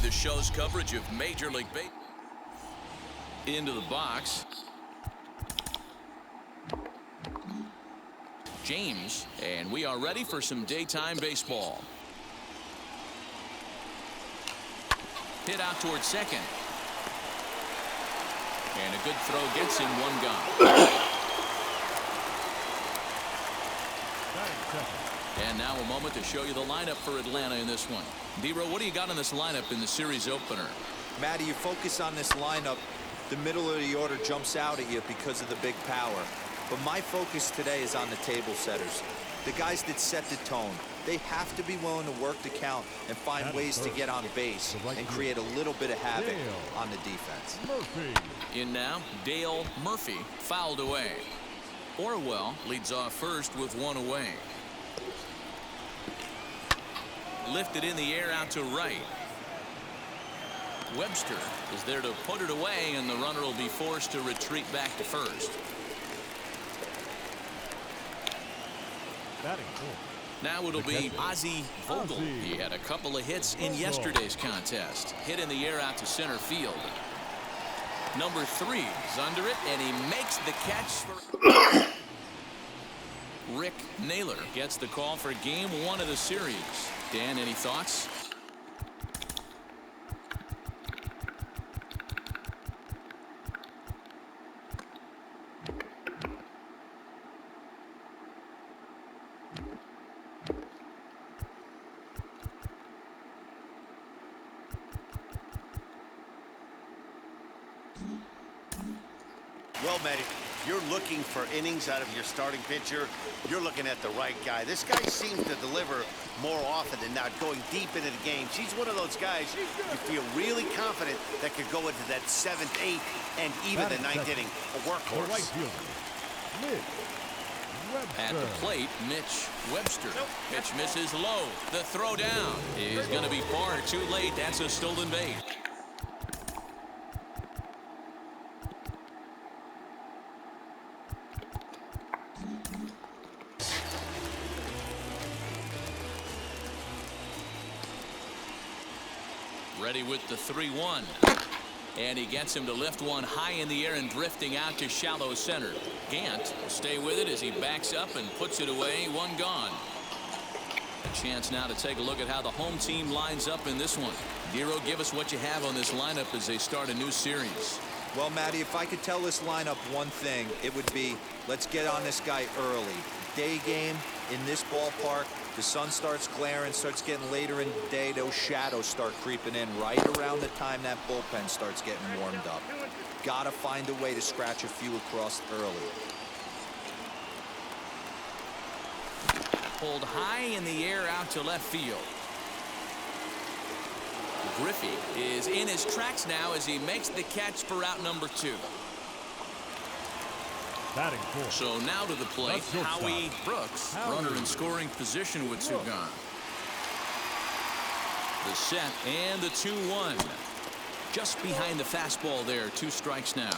the show's coverage of Major League Baseball. Into the box. James, and we are ready for some daytime baseball. Hit out towards second. And a good throw gets him one gone. And now a moment to show you the lineup for Atlanta in this one. D-Row, what do you got in this lineup in the series opener? Matty, you focus on this lineup, the middle of the order jumps out at you because of the big power. But my focus today is on the table setters, the guys that set the tone. They have to be willing to work the count and find ways to get on base and create a little bit of havoc on the defense. In now, Dale Murphy fouled away. Orwell leads off first with one away. Lifted in the air out to right. Webster is there to put it away, and the runner will be forced to retreat back to first. Now it'll be Ozzie Vogel. He had a couple of hits in yesterday's contest. Hit in the air out to center field. Number 3 is under it, and he makes the catch for Rick Naylor gets the call for game 1 of the series. Dan, any thoughts? Well, Matty, you're looking for innings out of your starting pitcher. You're looking at the right guy. This guy seems to deliver more often than not, going deep into the games. He's one of those guys you feel really confident that could go into that 7th, 8th, and even the 9th inning. A workhorse. At the plate, Mitch Webster. Pitch misses low. The throw down is going to be far too late. That's a stolen base. Ready with the 3-1. And he gets him to lift one high in the air and drifting out to shallow center. Gant will stay with it as he backs up and puts it away. One gone. A chance now to take a look at how the home team lines up in this one. Dero, give us what you have on this lineup as they start a new series. Well, Matty, if I could tell this lineup one thing, it would be let's get on this guy early. Day game in this ballpark, the sun starts glaring, starts getting later in the day, those shadows start creeping in right around the time that bullpen starts getting warmed up. Gotta find a way to scratch a few across early. Pulled high in the air out to left field. Griffey is in his tracks now as he makes the catch for out number 2. So now to the plate, Howie Brooks, runner in scoring position with 2 gone. The set and the 2-1. Just behind the fastball there, 2 strikes now.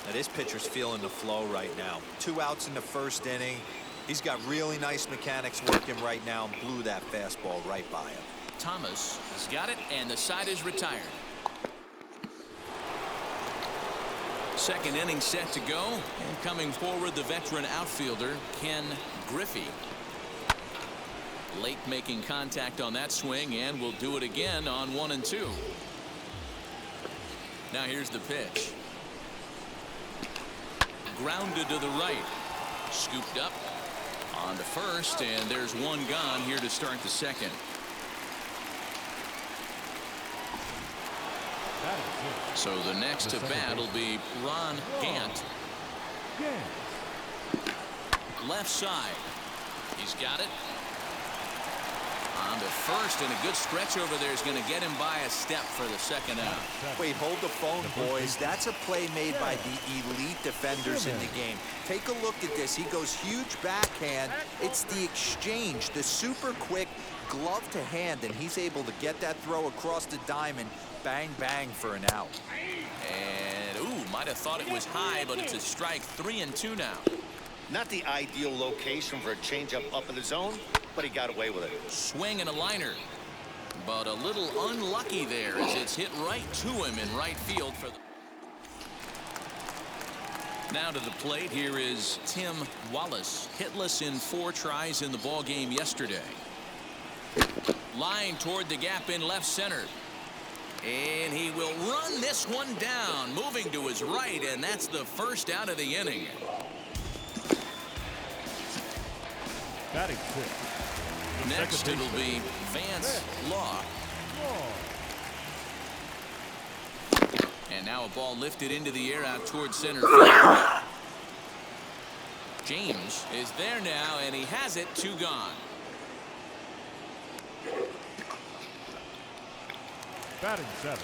Now this pitcher's feeling the flow right now. 2 outs in the first inning. He's got really nice mechanics working right now and blew that fastball right by him. Thomas has got it, and the side is retired. Second inning set to go, and coming forward the veteran outfielder Ken Griffey. Late making contact on that swing, and will do it again on 1 and 2. Now here's the pitch. Grounded to the right. Scooped up on to first, and there's 1 gone here to start the second. So the next to bat will be Ron Gant. Left side. He's got it. On to first, and a good stretch over there is going to get him by a step for the second out. Wait, hold the phone, boys. That's a play made by the elite defenders in the game. Take a look at this. He goes huge backhand. It's the exchange, the super quick glove to hand, and he's able to get that throw across the diamond. Bang, bang for an out. And, ooh, might have thought it was high, but it's a strike. 3 and 2 now. Not the ideal location for a changeup up in the zone, but he got away with it. Swing and a liner. But a little unlucky there as it's hit right to him in right field for the... Now to the plate, here is Tim Wallace. Hitless in 4 tries in the ball game yesterday. Line toward the gap in left center. And he will run this one down, moving to his right, and that's the first out of the inning. Batting 6. Next it'll be Vance Law. And now a ball lifted into the air out towards center field. James is there now, and he has it. 2 gone. Batting 7.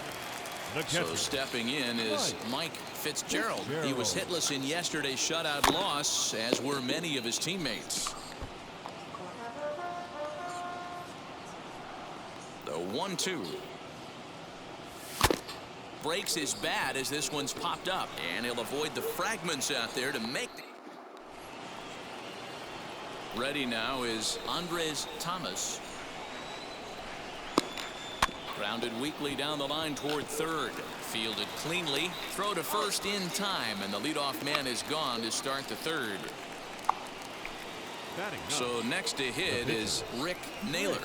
The catcher. So stepping in is Mike Fitzgerald. He was hitless in yesterday's shutout loss, as were many of his teammates. The 1-2. Breaks his bat as this one's popped up, and he'll avoid the fragments out there to make the... Ready now is Andres Thomas. Grounded weakly down the line toward third. Fielded cleanly. Throw to first in time, and the leadoff man is gone to start the third. So next to hit is Rick Naylor.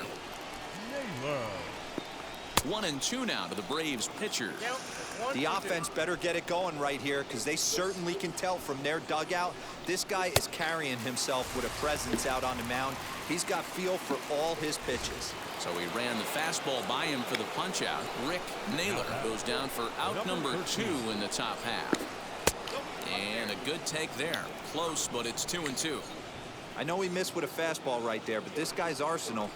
1-2 now to the Braves pitcher. The offense better get it going right here, because they certainly can tell from their dugout this guy is carrying himself with a presence out on the mound. He's got feel for all his pitches. So he ran the fastball by him for the punch out. Rick Naylor goes down for out number 2 in the top half. And a good take there. Close, but it's 2-2. I know he missed with a fastball right there, but this guy's arsenal,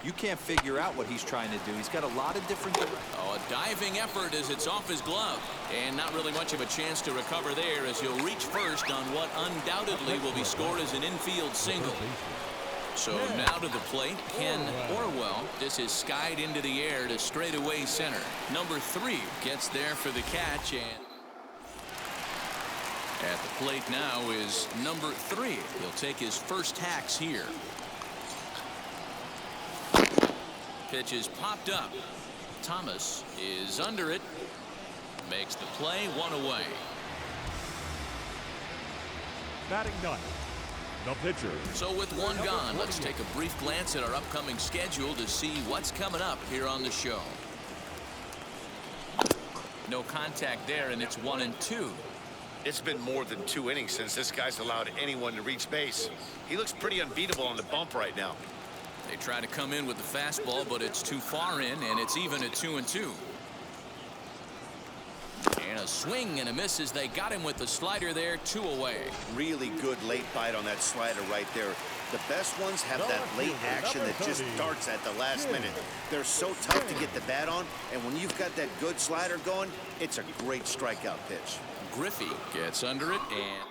you can't figure out what he's trying to do. He's got a lot of different... Oh, a diving effort as it's off his glove. And not really much of a chance to recover there as he'll reach first on what undoubtedly will be scored as an infield single. So now to the plate, Ken Orwell. This is skied into the air to straightaway center. Number 3 gets there for the catch, and at the plate now is number 3. He'll take his first hacks here. Pitch is popped up. Thomas is under it. Makes the play, 1 away. Batting 9. The pitcher. So with 1 gone, let's take a brief glance at our upcoming schedule to see what's coming up here on the show. No contact there, and it's 1-2. It's been more than 2 innings since this guy's allowed anyone to reach base. He looks pretty unbeatable on the bump right now. They try to come in with the fastball, but it's too far in, and it's even at 2-2. And a swing and a miss as they got him with the slider there. 2 away. Really good late bite on that slider right there. The best ones have that late action that just starts at the last minute. They're so tough to get the bat on, and when you've got that good slider going, it's a great strikeout pitch. Griffey gets under it, and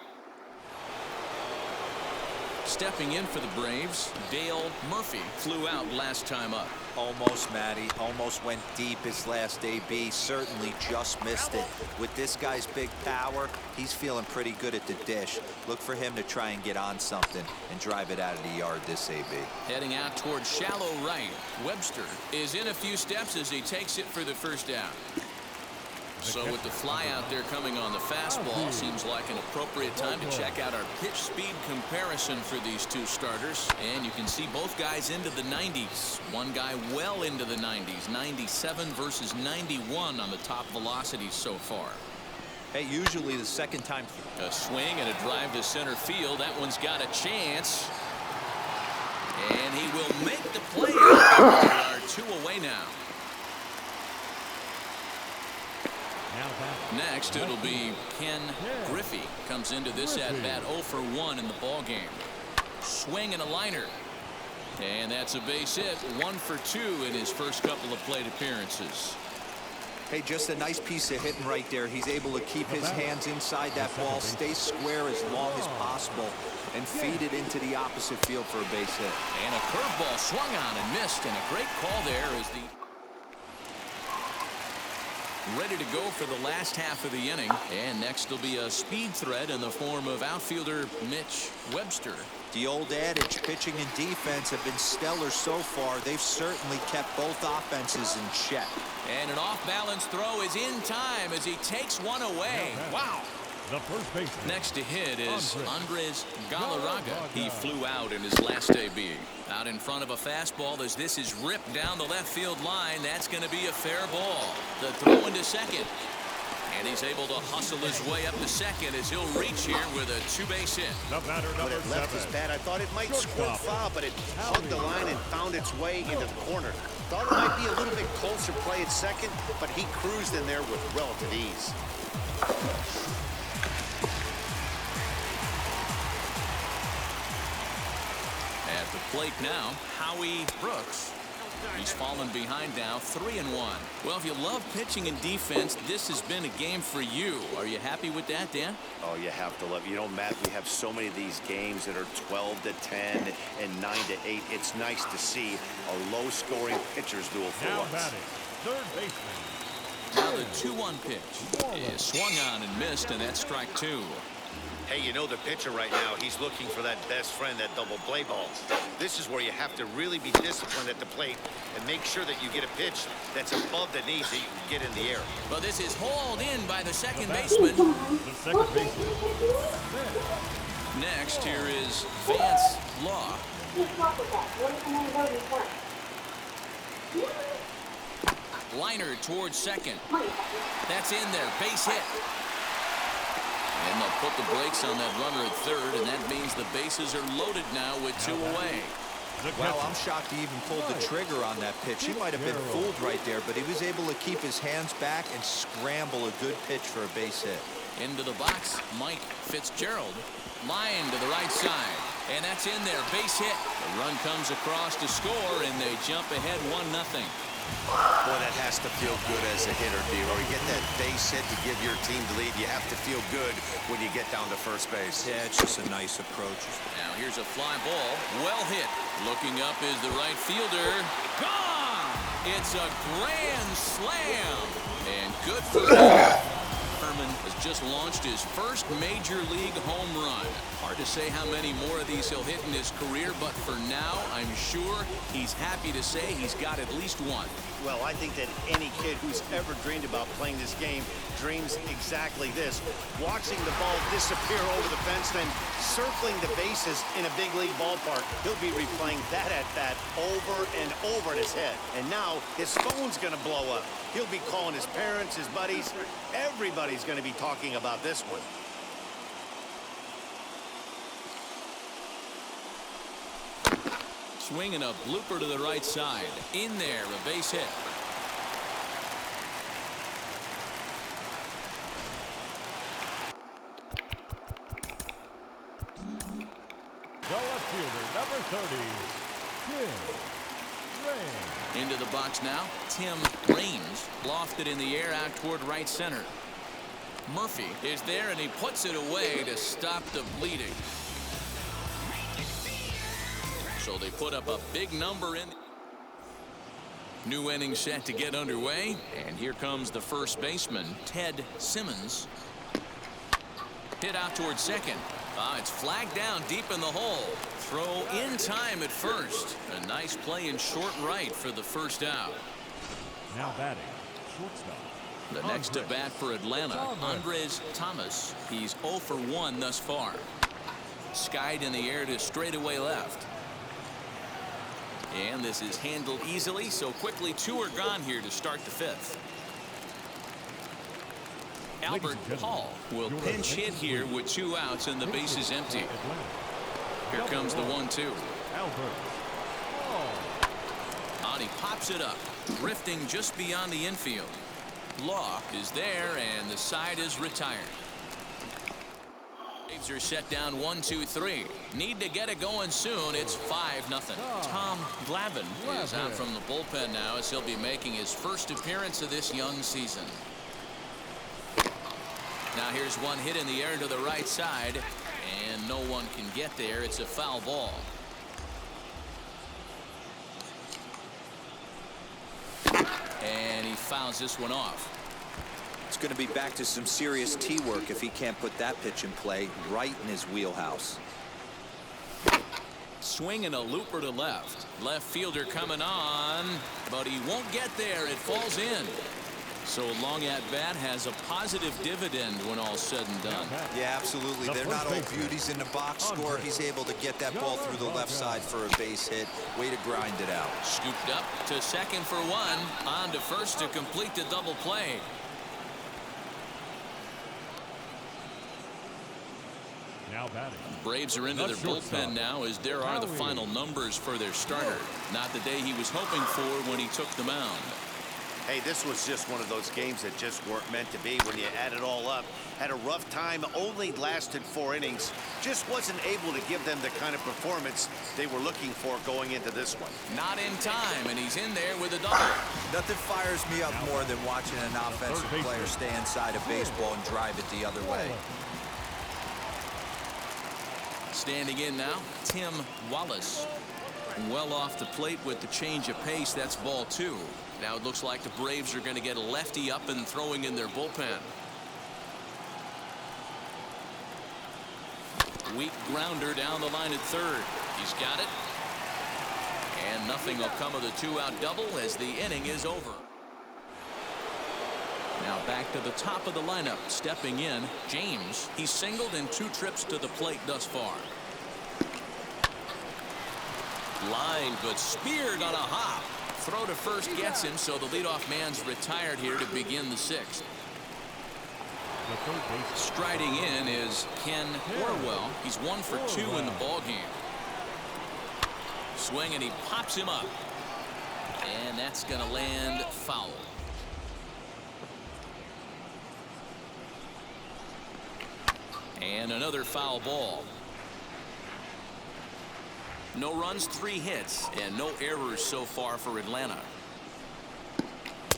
stepping in for the Braves, Dale Murphy flew out last time up. Almost, Matty. Almost went deep his last AB. Certainly just missed it. With this guy's big power, he's feeling pretty good at the dish. Look for him to try and get on something and drive it out of the yard this AB. Heading out towards shallow right. Webster is in a few steps as he takes it for the first down. So with the fly out there coming on the fastball, seems like an appropriate time to check out our pitch speed comparison for these 2 starters. And you can see both guys into the 90s. One guy well into the 90s, 97 versus 91 on the top velocities so far. Hey, usually the second time. A swing and a drive to center field. That one's got a chance. And he will make the play. There are 2 away now. Next, it'll be Ken Griffey. Comes into this at-bat 0 for 1 in the ball game. Swing and a liner. And that's a base hit. 1 for 2 in his first couple of plate appearances. Hey, just a nice piece of hitting right there. He's able to keep his hands inside that ball, stay square as long as possible, and feed it into the opposite field for a base hit. And a curveball swung on and missed, and a great call there as the... Ready to go for the last half of the inning. And next will be a speed threat in the form of outfielder Mitch Webster. The old adage, pitching and defense have been stellar so far. They've certainly kept both offenses in check. And an off-balance throw is in time as he takes one away. Wow. The first baseman. Next to hit is Andres Galarraga. He flew out in his last AB. Out in front of a fastball as this is ripped down the left field line. That's going to be a fair ball. The throw into second. And he's able to hustle his way up to second as he'll reach here with a two-base hit. The batter, When number it left his 7. bat, I thought it might squirt foul, but it hugged the line and found its way into the corner. Thought it might be a little bit closer play at second, but he cruised in there with relative ease. At the plate now, Howie Brooks. He's fallen behind now, 3-1. Well, if you love pitching and defense, this has been a game for you. Are you happy with that, Dan? Oh, you have to love it. You know, Matt, we have so many of these games that are 12-10 and 9-8. It's nice to see a low-scoring pitcher's duel for Now once. batting, third baseman. Now the 2-1 pitch is swung on and missed, and that's strike 2. Hey, you know the pitcher right now, he's looking for that best friend, that double play ball. This is where you have to really be disciplined at the plate and make sure that you get a pitch that's above the knees so you can get in the air. But this is hauled in by the second baseman. The second baseman. Next, here is Vance Law. Liner towards second. That's in there. Base hit. And they'll put the brakes on that runner at third, and that means the bases are loaded now with 2 away. Well, I'm shocked he even pulled the trigger on that pitch. He might have been fooled right there, but he was able to keep his hands back and scramble a good pitch for a base hit. Into the box, Mike Fitzgerald. Line to the right side. And that's in there. Base hit. The run comes across to score, and they jump ahead 1-0. Boy, that has to feel good as a hitter, D-Roy. You get that base hit to give your team the lead. You have to feel good when you get down to first base. Yeah, it's just a nice approach. Now here's a fly ball. Well hit. Looking up is the right fielder. Gone! It's a grand slam. And good for him. Herman has just launched his first major league home run. Hard to say how many more of these he'll hit in his career, but for now, I'm sure he's happy to say he's got at least one. Well, I think that any kid who's ever dreamed about playing this game dreams exactly this. Watching the ball disappear over the fence, then circling the bases in a big league ballpark. He'll be replaying that at bat over and over in his head. And now his phone's going to blow up. He'll be calling his parents, his buddies. Everybody's going to be talking about this one. Swinging a blooper to the right side. In there, a base hit. The left fielder, number 30, Tim Raines. Into the box now, Tim Raines. Lofted in the air out toward right center. Murphy is there, and he puts it away to stop the bleeding. So they put up a big number in. New inning set to get underway, and here comes the first baseman, Ted Simmons. Hit out towards second. It's flagged down deep in the hole. Throw in time at first. A nice play in short right for the first out. Now batting, shortstop. The next to bat for Atlanta, Andres Thomas. He's 0 for 1 thus far. Skied in the air to straightaway left. And this is handled easily, so quickly 2 are gone here to start the 5th. Albert Hall will pinch hit here with 2 outs and the base is empty. Here comes the 1-2. Albert Hall. He pops it up, drifting just beyond the infield. Law is there, and the side is retired. Braves are set down 1-2-3. Need to get it going soon. It's 5-0. Tom Glavine is out from the bullpen now as he'll be making his first appearance of this young season. Now here's one hit in the air to the right side, and no one can get there. It's a foul ball. And he fouls this one off. It's going to be back to some serious tee work if he can't put that pitch in play right in his wheelhouse. swing and a looper to left. Left fielder coming on, but he won't get there. It falls in. So a long at bat has a positive dividend when all's said and done. Yeah, absolutely. They're not all beauties in the box score. He's able to get that ball through the left side for a base hit. Way to grind it out. Scooped up to second for one. On to first to complete the double play. Now batting. Braves are into their bullpen now, as there are the final numbers for their starter. Not the day he was hoping for when he took the mound. Hey, this was just one of those games that just weren't meant to be when you add it all up. Had a rough time, only lasted 4 innings. Just wasn't able to give them the kind of performance they were looking for going into this one. Not in time, and he's in there with a double. Nothing fires me up more than watching an offensive player stay inside a baseball and drive it the other way. Standing in now, Tim Wallace. Well off the plate with the change of pace. That's ball 2. Now it looks like the Braves are going to get a lefty up and throwing in their bullpen. Weak grounder down the line at third. He's got it. And nothing will come of the 2-out double as the inning is over. Now back to the top of the lineup. Stepping in, James. He's singled in 2 trips to the plate thus far. Line, but speared on a hop. Throw to first gets him, so the leadoff man's retired here to begin the 6th. Striding in is Ken Orwell. He's 1 for 2 in the ballgame. Swing, and he pops him up. And that's going to land foul. And another foul ball. No runs, 3 hits, and no errors so far for Atlanta.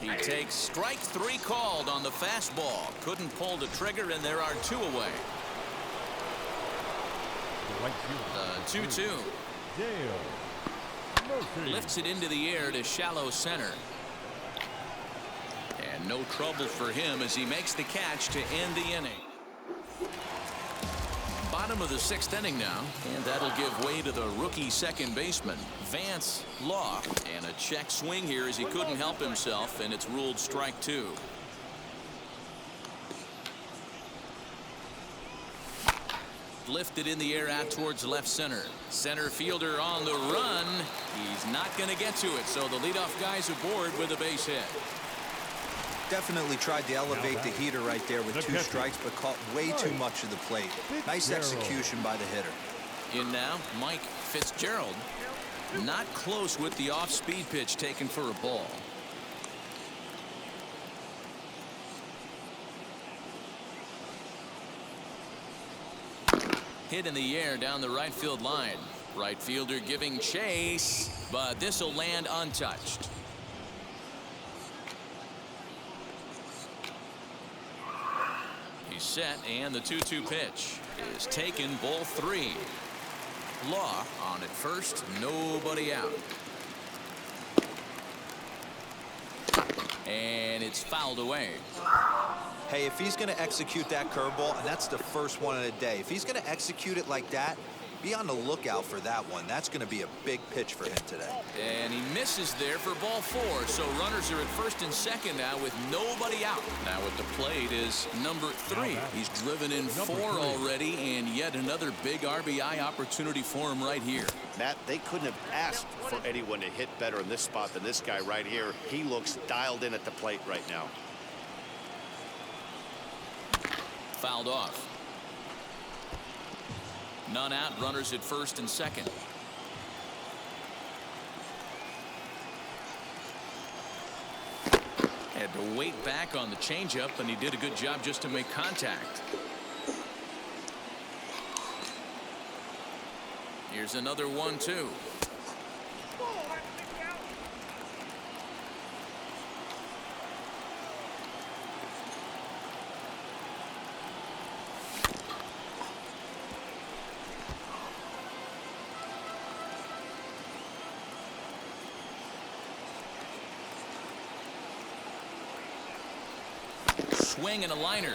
He takes strike 3 called on the fastball. Couldn't pull the trigger, and there are 2 away. The 2-2. Lifts it into the air to shallow center. And no trouble for him as he makes the catch to end the inning. Bottom of the 6th inning now, and that'll give way to the rookie second baseman, Vance Law. And a check swing here as he couldn't help himself, and it's ruled strike 2. Lifted in the air out towards left center. Center fielder on the run. He's not going to get to it, so the leadoff guy's aboard with a base hit. Definitely tried to elevate the heater right there with 2 strikes, but caught way too much of the plate. Nice execution by the hitter. In now, Mike Fitzgerald. Not close with the off-speed pitch taken for a ball. Hit in the air down the right field line. Right fielder giving chase, but this will land untouched. He's set, and the 2-2 pitch is taken, ball 3. Law on at first, nobody out. And it's fouled away. Hey, if he's going to execute that curveball, and that's the first one of the day, if he's going to execute it like that, be on the lookout for that one. That's going to be a big pitch for him today. And he misses there for ball 4. So runners are at first and second now with nobody out. Now at the plate is number 3. He's driven in 4 already, and yet another big RBI opportunity for him right here. Matt, they couldn't have asked for anyone to hit better in this spot than this guy right here. He looks dialed in at the plate right now. Fouled off. None out, runners at first and second. Had to wait back on the changeup, and he did a good job just to make contact. Here's another 1-2. Swing and a liner.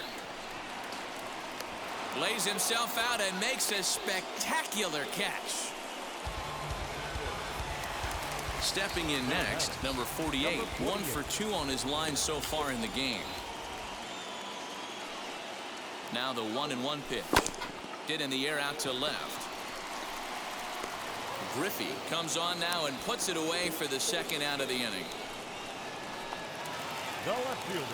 Lays himself out and makes a spectacular catch. Stepping in next, number 48. 1 for 2 on his line so far in the game. Now the 1-1 pitch. Hit in the air out to left. Griffey comes on now and puts it away for the second out of the inning.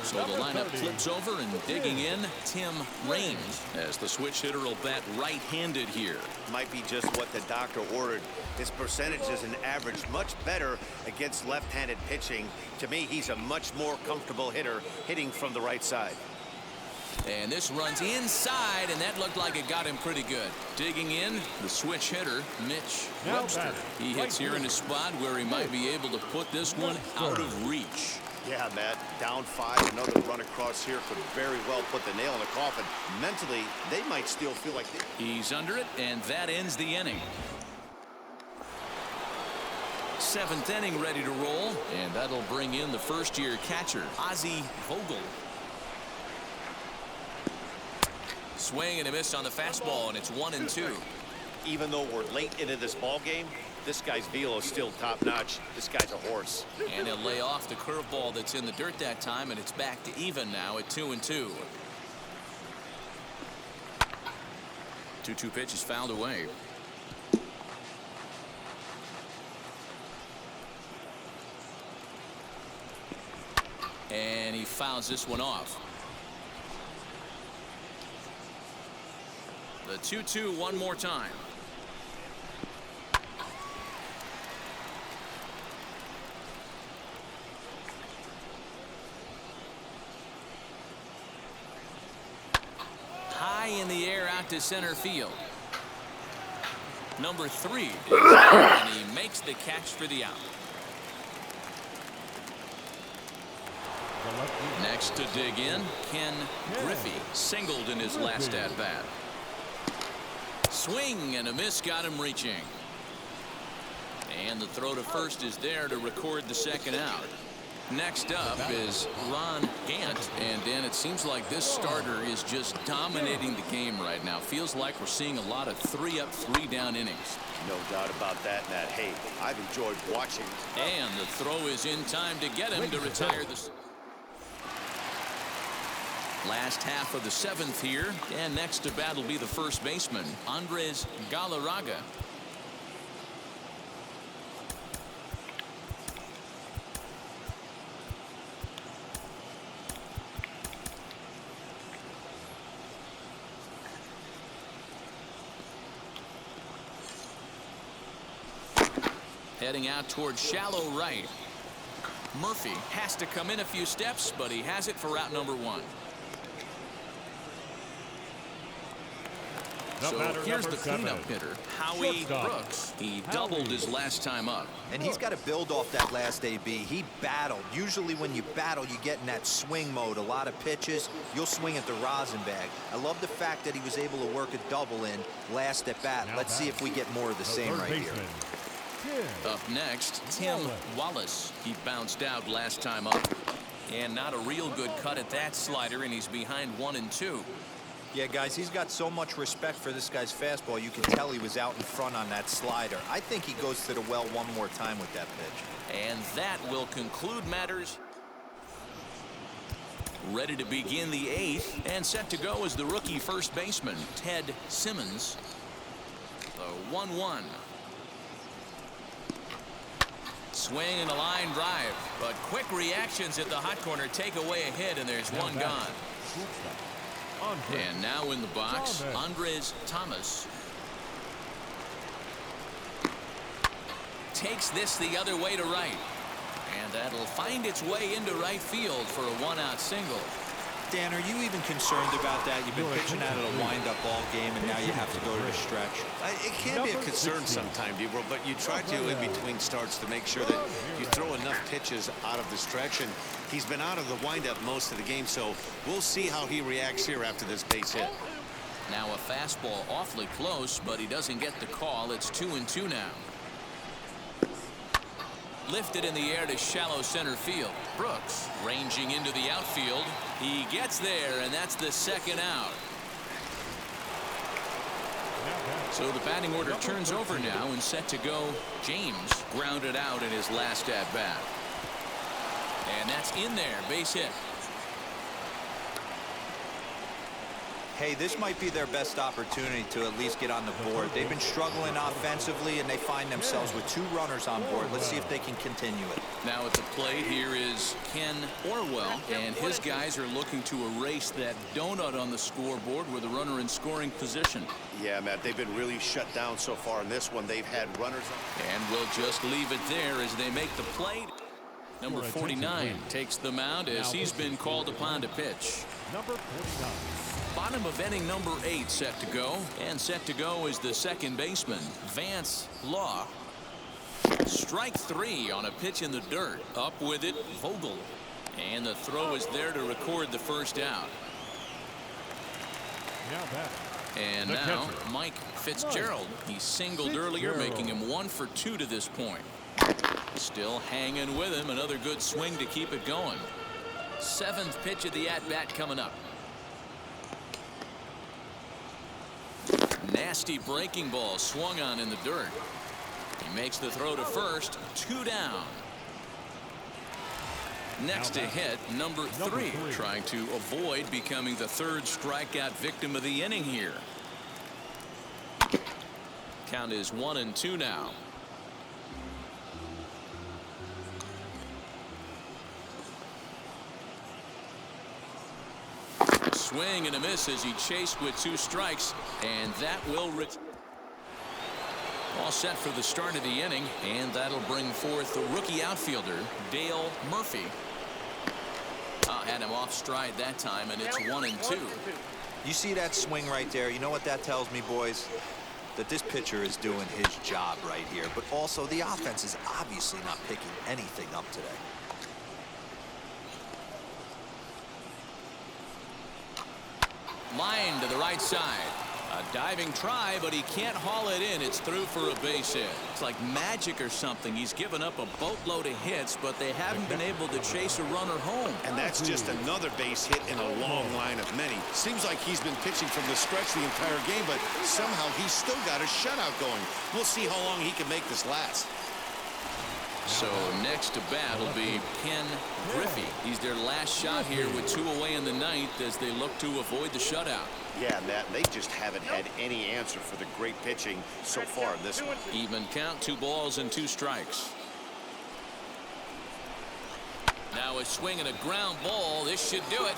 So the lineup flips over, and digging in, Tim Raines, as the switch hitter will bat right-handed here. Might be just what the doctor ordered. His percentage is an average much better against left-handed pitching. To me, he's a much more comfortable hitter hitting from the right side. And this runs inside, and that looked like it got him pretty good. Digging in, the switch hitter, Mitch Webster. He hits here in a spot where he might be able to put this one out of reach. Yeah, Matt, down 5, another run across here could very well put the nail in the coffin. Mentally, they might still feel like he's under it, and that ends the inning. 7th inning ready to roll, and that'll bring in the first-year catcher, Ozzie Vogel. Swing and a miss on the fastball, and it's 1-2. Even though we're late into this ball game, this guy's velo is still top-notch. This guy's a horse. And he'll lay off the curveball that's in the dirt that time, and it's back to even now at 2-2. 2-2 pitch is fouled away. And he fouls this one off. The 2-2 one more time. High in the air out to center field. Number 3 is out, and he makes the catch for the out. Next to dig in, Ken Griffey, singled in his last at-bat. Swing and a miss got him reaching. And the throw to first is there to record the second out. Next up is Ron Gant, and Dan, it seems like this starter is just dominating the game right now. Feels like we're seeing a lot of 3-up, 3-down innings. No doubt about that, Matt. Hey, I've enjoyed watching. And the throw is in time to get him to retire this. Last half of the 7th here, and next to bat will be the first baseman, Andres Galarraga. Heading out towards shallow right. Murphy has to come in a few steps, but he has it for route number 1. So here's the cleanup hitter, Howie Brooks. He doubled his last time up. And he's got to build off that last AB. He battled. Usually when you battle, you get in that swing mode. A lot of pitches, you'll swing at the rosin bag. I love the fact that he was able to work a double in last at bat. Let's see if we get more of the same right here. Up next, Tim Wallace. He bounced out last time up. And not a real good cut at that slider, and he's behind 1-2. Yeah, guys, he's got so much respect for this guy's fastball. You can tell he was out in front on that slider. I think he goes to the well one more time with that pitch. And that will conclude matters. Ready to begin the 8th, and set to go is the rookie first baseman, Ted Simmons. The 1-1. Swing and a line drive, but quick reactions at the hot corner take away a hit, and there's one gone. And now in the box, Andres Thomas. Takes this the other way to right. And that'll find its way into right field for a 1-out single. Dan, are you even concerned about that? You've been pitching out of a wind-up ball game, and now you have to go to the stretch. It can be a concern sometimes, Debro, but you try to, in between starts, to make sure that you throw enough pitches out of the stretch. And he's been out of the wind-up most of the game, so we'll see how he reacts here after this base hit. Now a fastball awfully close, but he doesn't get the call. It's 2-2 now. Lifted in the air to shallow center field. Brooks ranging into the outfield. He gets there, and that's the second out. So the batting order turns over now and set to go. James grounded out in his last at bat. And that's in there, base hit. Hey, this might be their best opportunity to at least get on the board. They've been struggling offensively, and they find themselves with 2 runners on board. Let's see if they can continue it. Now at the plate here is Ken Orwell, and his guys are looking to erase that donut on the scoreboard with a runner in scoring position. Yeah, Matt, they've been really shut down so far in this one. They've had runners on. And we'll just leave it there as they make the plate. Number 49 takes the mound as he's been called upon to pitch. Number 49. Bottom of inning number 8 set to go. And set to go is the second baseman, Vance Law. Strike 3 on a pitch in the dirt. Up with it, Vogel. And the throw is there to record the first out. Now back. And now Mike Fitzgerald. He singled earlier, making him 1 for 2 to this point. Still hanging with him. Another good swing to keep it going. 7th pitch of the at-bat coming up. Nasty breaking ball swung on in the dirt. He makes the throw to first. 2 down. Next to hit, number 3, trying to avoid becoming the 3rd strikeout victim of the inning here. Count is 1-2 now. Swing and a miss as he chased with 2 strikes, and that will all set for the start of the inning, and that'll bring forth the rookie outfielder Dale Murphy. Had him off stride that time, and it's 1-2. You see that swing right there? You know what that tells me, boys? That this pitcher is doing his job right here, but also the offense is obviously not picking anything up today. Line to the right side. A diving try, but he can't haul it in. It's through for a base hit. It's like magic or something. He's given up a boatload of hits, but they haven't been able to chase a runner home. And that's just another base hit in a long line of many. Seems like he's been pitching from the stretch the entire game, but somehow he's still got a shutout going. We'll see how long he can make this last. So next to bat will be Ken Griffey. He's their last shot here with 2 away in the 9th as they look to avoid the shutout. Yeah, Matt, they just haven't had any answer for the great pitching so far in this one. Even count, 2 balls and 2 strikes. Now a swing and a ground ball. This should do it.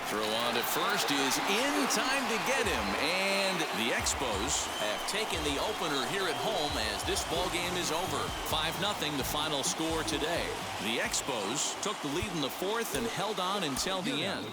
Throw on to first is in time to get him, and the Expos have taken the opener here at home as this ball game is over. 5-0 the final score today. The Expos took the lead in the 4th and held on until the end.